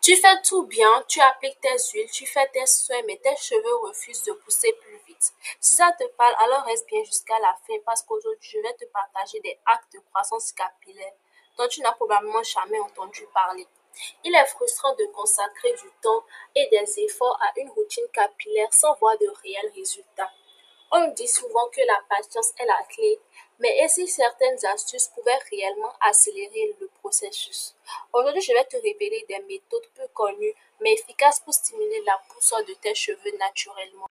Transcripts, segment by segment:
Tu fais tout bien, tu appliques tes huiles, tu fais tes soins, mais tes cheveux refusent de pousser plus vite. Si ça te parle, alors reste bien jusqu'à la fin parce qu'aujourd'hui, je vais te partager des actes de croissance capillaire dont tu n'as probablement jamais entendu parler. Il est frustrant de consacrer du temps et des efforts à une routine capillaire sans voir de réels résultats. On dit souvent que la patience est la clé, mais et si certaines astuces pouvaient réellement accélérer le processus? Aujourd'hui, je vais te révéler des méthodes peu connues mais efficaces pour stimuler la pousse de tes cheveux naturellement.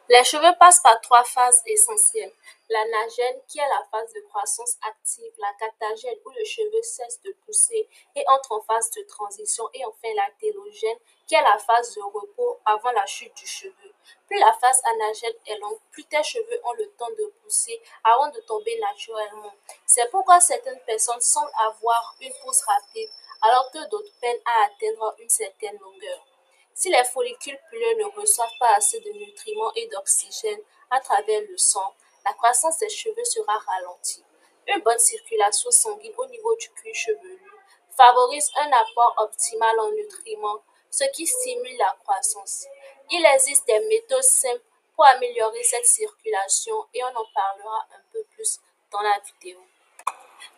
Les cheveux passent par trois phases essentielles. L'anagène, qui est la phase de croissance active, la catagène, où le cheveu cesse de pousser et entre en phase de transition, et enfin la télogène, qui est la phase de repos avant la chute du cheveu. Plus la phase anagène est longue, plus tes cheveux ont le temps de pousser avant de tomber naturellement. C'est pourquoi certaines personnes semblent avoir une pousse rapide, alors que d'autres peinent à atteindre une certaine longueur. Si les follicules pileux ne reçoivent pas assez de nutriments et d'oxygène à travers le sang, la croissance des cheveux sera ralentie. Une bonne circulation sanguine au niveau du cuir chevelu favorise un apport optimal en nutriments, ce qui stimule la croissance. Il existe des méthodes simples pour améliorer cette circulation et on en parlera un peu plus dans la vidéo.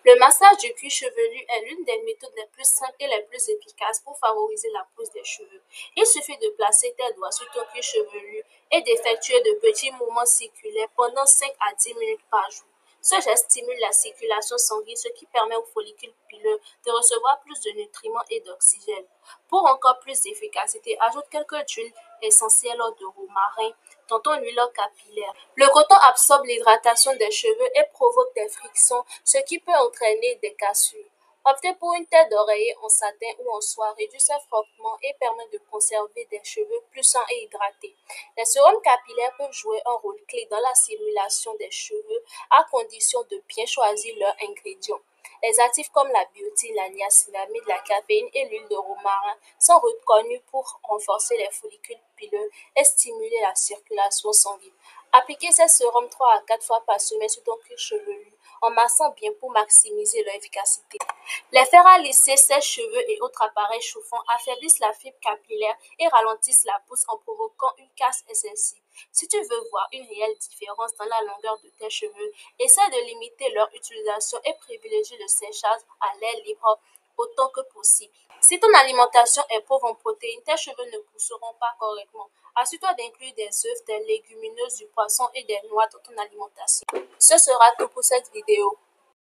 Le massage du cuir chevelu est l'une des méthodes les plus simples et les plus efficaces pour favoriser la pousse des cheveux. Il suffit de placer tes doigts sur ton cuir chevelu et d'effectuer de petits mouvements circulaires pendant 5 à 10 minutes par jour. Ce geste stimule la circulation sanguine, ce qui permet aux follicules pileux de recevoir plus de nutriments et d'oxygène. Pour encore plus d'efficacité, ajoute quelques huiles essentielles de romarin dans ton huile capillaire. Le coton absorbe l'hydratation des cheveux et provoque des frictions, ce qui peut entraîner des cassures. Optez pour une tête d'oreiller en satin ou en soie réduit ses frottements et permet de conserver des cheveux plus sains et hydratés. Les sérums capillaires peuvent jouer un rôle clé dans la stimulation des cheveux à condition de bien choisir leurs ingrédients. Les actifs comme la biotine, la niacinamide, la caféine et l'huile de romarin sont reconnus pour renforcer les follicules pileux et stimuler la circulation sanguine. Appliquez ces sérums 3 à 4 fois par semaine sur ton cuir chevelu en massant bien pour maximiser leur efficacité. Les fers à lisser, sèche-cheveux et autres appareils chauffants affaiblissent la fibre capillaire et ralentissent la pousse en provoquant une casse excessive. Si tu veux voir une réelle différence dans la longueur de tes cheveux, essaie de limiter leur utilisation et privilégie le séchage à l'air libre autant que possible. Si ton alimentation est pauvre en protéines, tes cheveux ne pousseront pas correctement. Assure-toi d'inclure des œufs, des légumineuses, du poisson et des noix dans ton alimentation. Ce sera tout pour cette vidéo.